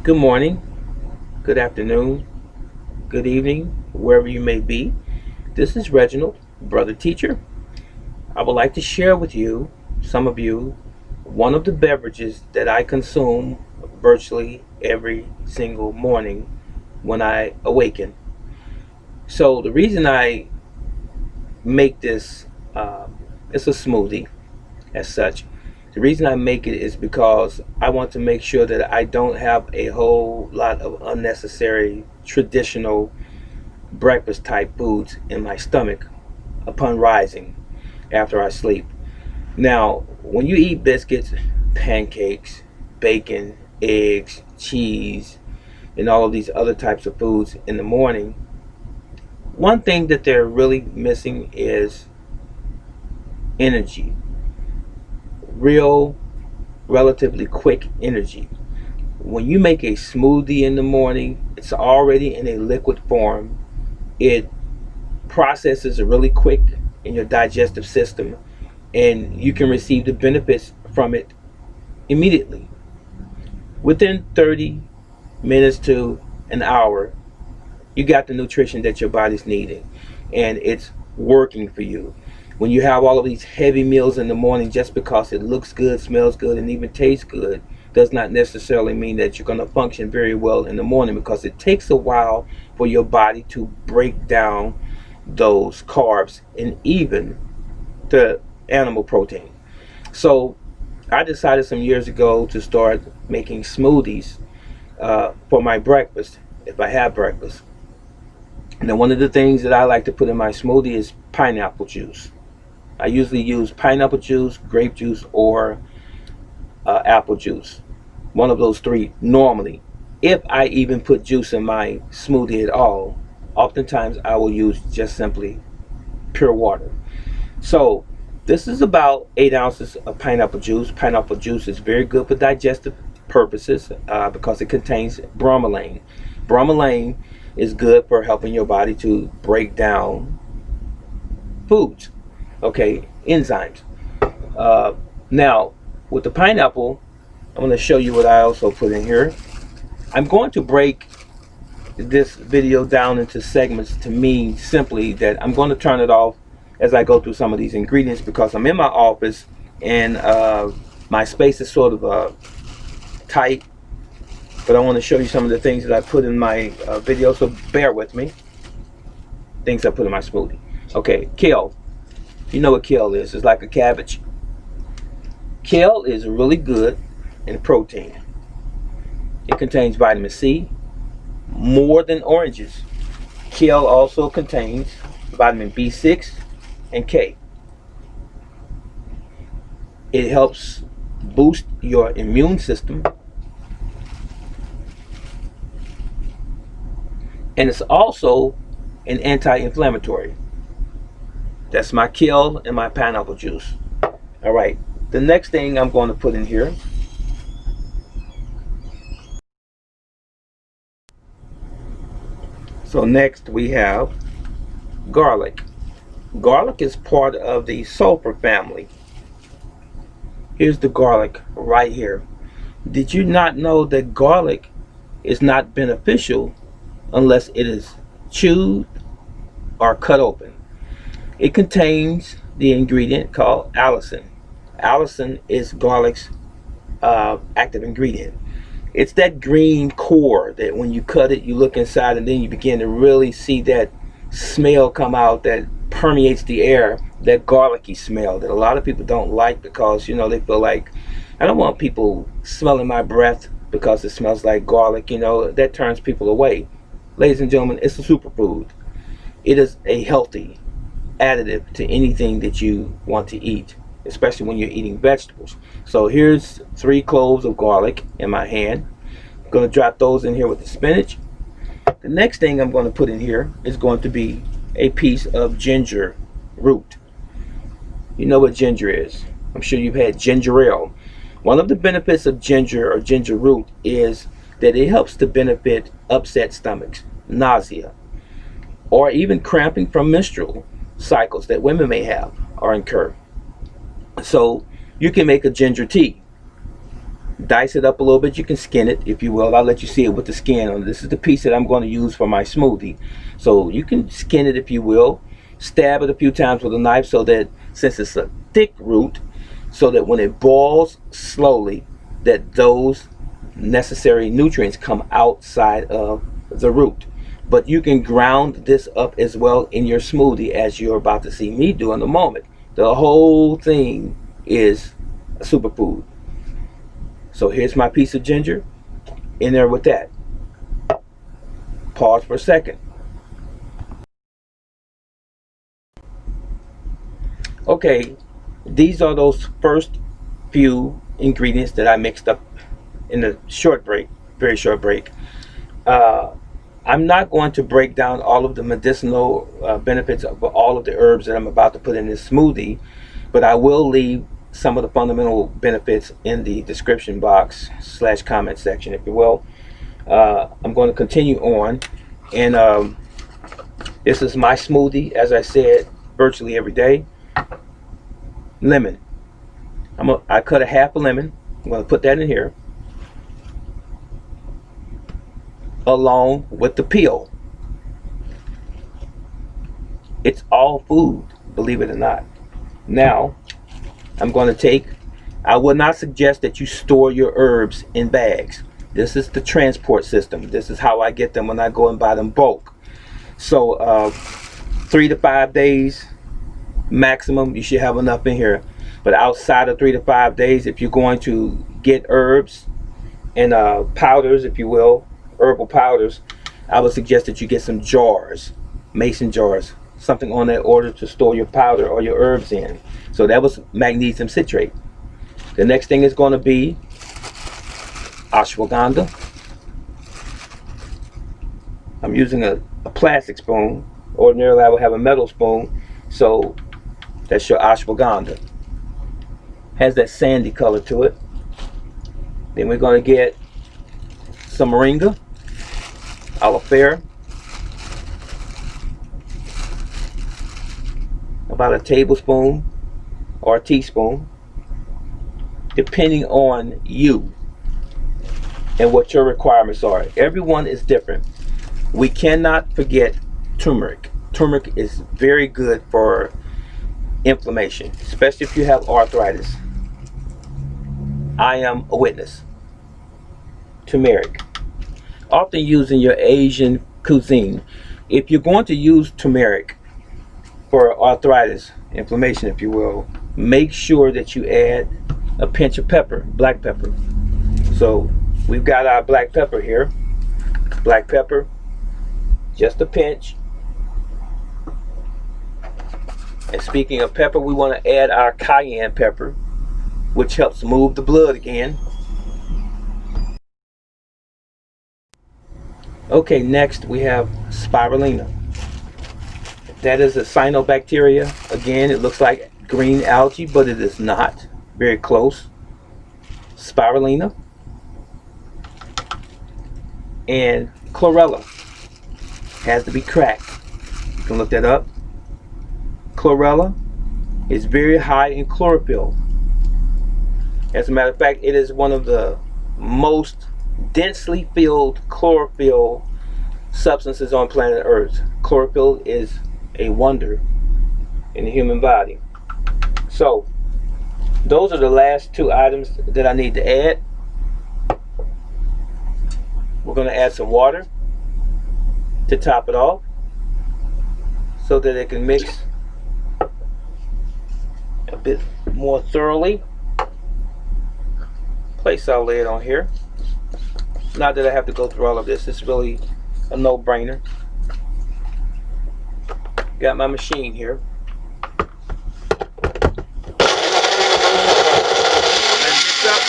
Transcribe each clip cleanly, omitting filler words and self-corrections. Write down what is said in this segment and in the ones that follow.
Good morning, good afternoon, good evening, wherever you may be. This is Reginald, brother teacher. I would like to share with you, some of you, one of the beverages that I consume virtually every single morning when I awaken. So the reason I make this, it's a smoothie as such. The reason I make it is because I want to make sure that I don't have a whole lot of unnecessary traditional breakfast type foods in my stomach upon rising after I sleep. Now, when you eat biscuits, pancakes, bacon, eggs, cheese, and all of these other types of foods in the morning, one thing that they're really missing is energy. Real, relatively quick energy. When you make a smoothie in the morning, it's already in a liquid form. It processes really quick in your digestive system, and you can receive the benefits from it immediately. Within 30 minutes to an hour, you got the nutrition that your body's needing, and it's working for you. When you have all of these heavy meals in the morning, just because it looks good, smells good, and even tastes good, does not necessarily mean that you're going to function very well in the morning, because it takes a while for your body to break down those carbs and even the animal protein. So I decided some years ago to start making smoothies for my breakfast if I have breakfast. Now, one of the things that I like to put in my smoothie is pineapple juice. I usually use pineapple juice, grape juice, or apple juice. One of those three normally. If I even put juice in my smoothie at all, oftentimes I will use just simply pure water. So this is about 8 ounces of pineapple juice. Pineapple juice is very good for digestive purposes because it contains bromelain. Bromelain is good for helping your body to break down foods, okay, enzymes. Uh, Now, with the pineapple, I'm going to show you what I also put in here. I'm going to break this video down into segments to mean simply that I'm going to turn it off as I go through some of these ingredients, because I'm in my office and my space is sort of tight, but I want to show you some of the things that I put in my video, so bear with me. Things I put in my smoothie. Okay, kale. You know what kale is. It's like a cabbage. Kale is really good in protein. It contains vitamin C more than oranges. Kale also contains vitamin B6 and K. It helps boost your immune system, and it's also an anti-inflammatory. That's my kale and my pineapple juice. All right, the next thing I'm going to put in here, so next we have garlic. Garlic is part of the sulfur family. Here's the garlic right here. Did you not know that garlic is not beneficial unless it is chewed or cut open? It contains the ingredient called allicin. Allicin is garlic's active ingredient. It's that green core that when you cut it, you look inside, and then you begin to really see that smell come out that permeates the air, that garlicky smell that a lot of people don't like, because they feel like, I don't want people smelling my breath because it smells like garlic. That turns people away. Ladies and gentlemen, it's a superfood. It is a healthy additive to anything that you want to eat, especially when you're eating vegetables. So here's 3 cloves of garlic in my hand. I'm going to drop those in here with the spinach. The next thing I'm going to put in here is going to be a piece of ginger root. You know what ginger is. I'm sure you've had ginger ale. One of the benefits of ginger or ginger root is that it helps to benefit upset stomachs, nausea, or even cramping from menstrual cycles that women may have or incur. So you can make a ginger tea. Dice it up a little bit. You can skin it if you will. I'll let you see it with the skin on. This is the piece that I'm going to use for my smoothie. So you can skin it if you will. Stab it a few times with a knife so that, since it's a thick root, so that when it boils slowly, that those necessary nutrients come outside of the root. But you can ground this up as well in your smoothie, as you're about to see me do in a moment. The whole thing is a superfood. So here's my piece of ginger in there with that. Pause for a second. Okay, these are those first few ingredients that I mixed up in a short break, very short break. I'm not going to break down all of the medicinal benefits of all of the herbs that I'm about to put in this smoothie, but I will leave some of the fundamental benefits in the description box / comment section, if you will. I'm going to continue on, and this is my smoothie, as I said, virtually every day. Lemon. I cut a half a lemon. I'm going to put that in here, along with the peel. It's all food, believe it or not. Now, I'm going to take, I would not suggest that you store your herbs in bags. This is the transport system. This is how I get them when I go and buy them bulk. So 3 to 5 days maximum, you should have enough in here. But outside of 3 to 5 days, if you're going to get herbs and powders, if you will, herbal powders, I would suggest that you get some jars, mason jars, something on that order to store your powder or your herbs in. So that was magnesium citrate. The next thing is going to be ashwagandha. I'm using a plastic spoon. Ordinarily I would have a metal spoon. So that's your ashwagandha. Has that sandy color to it. Then we're going to get some moringa, aloe vera, about a tablespoon or a teaspoon, depending on you and what your requirements are. Everyone is different. We cannot forget turmeric. Turmeric is very good for inflammation, especially if you have arthritis. I am a witness. Turmeric, often used in your Asian cuisine. If you're going to use turmeric for arthritis, inflammation if you will, make sure that you add a pinch of pepper, black pepper. So we've got our black pepper here. Black pepper, just a pinch. And speaking of pepper, we want to add our cayenne pepper, which helps move the blood again. Okay, next we have spirulina. That is a cyanobacteria. Again, it looks like green algae, but it is not. Very close. Spirulina. And chlorella. Has to be cracked. You can look that up. Chlorella is very high in chlorophyll. As a matter of fact, it is one of the most densely filled chlorophyll substances on planet Earth. Chlorophyll is a wonder in the human body. So those are the last two items that I need to add. We're going to add some water to top it off so that it can mix a bit more thoroughly. Place our lid on here. Not that I have to go through all of this, it's really a no-brainer. Got my machine here. Mix up.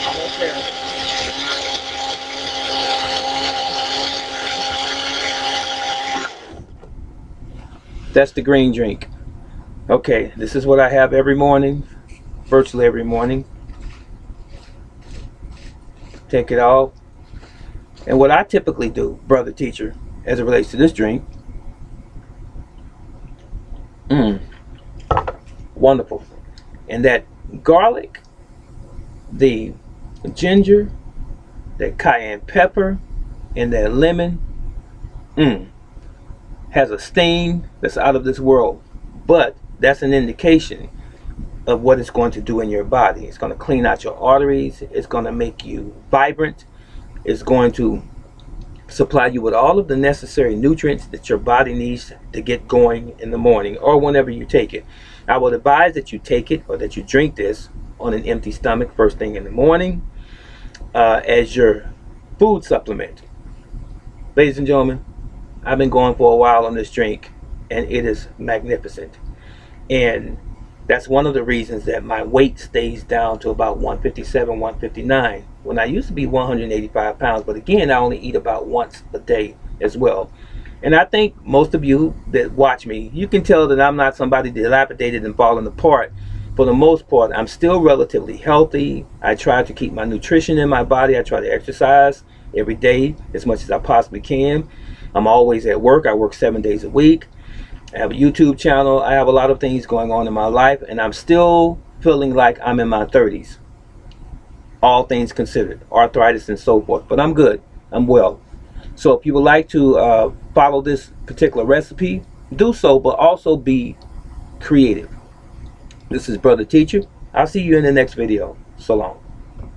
Almost there. That's the green drink. Okay, this is what I have every morning, virtually every morning. Take it off, And what I typically do, brother teacher, as it relates to this drink, wonderful. And that garlic, the ginger, that cayenne pepper, and that lemon, has a sting that's out of this world. But that's an indication of what it's going to do in your body. It's going to clean out your arteries. It's going to make you vibrant. It's going to supply you with all of the necessary nutrients that your body needs to get going in the morning or whenever you take it. I would advise that you take it or that you drink this on an empty stomach first thing in the morning as your food supplement. Ladies and gentlemen, I've been going for a while on this drink, and it is magnificent. And that's one of the reasons that my weight stays down to about 157, 159, when I used to be 185 pounds. But again, I only eat about once a day as well. And I think most of you that watch me, you can tell that I'm not somebody dilapidated and falling apart. For the most part, I'm still relatively healthy. I try to keep my nutrition in my body. I try to exercise every day as much as I possibly can. I'm always at work. I work 7 days a week. I have a YouTube channel. I have a lot of things going on in my life, and I'm still feeling like I'm in my 30s. All things considered, arthritis and so forth. But I'm good. I'm well. So if you would like to follow this particular recipe, do so, but also be creative. This is Brother Teacher. I'll see you in the next video. So long.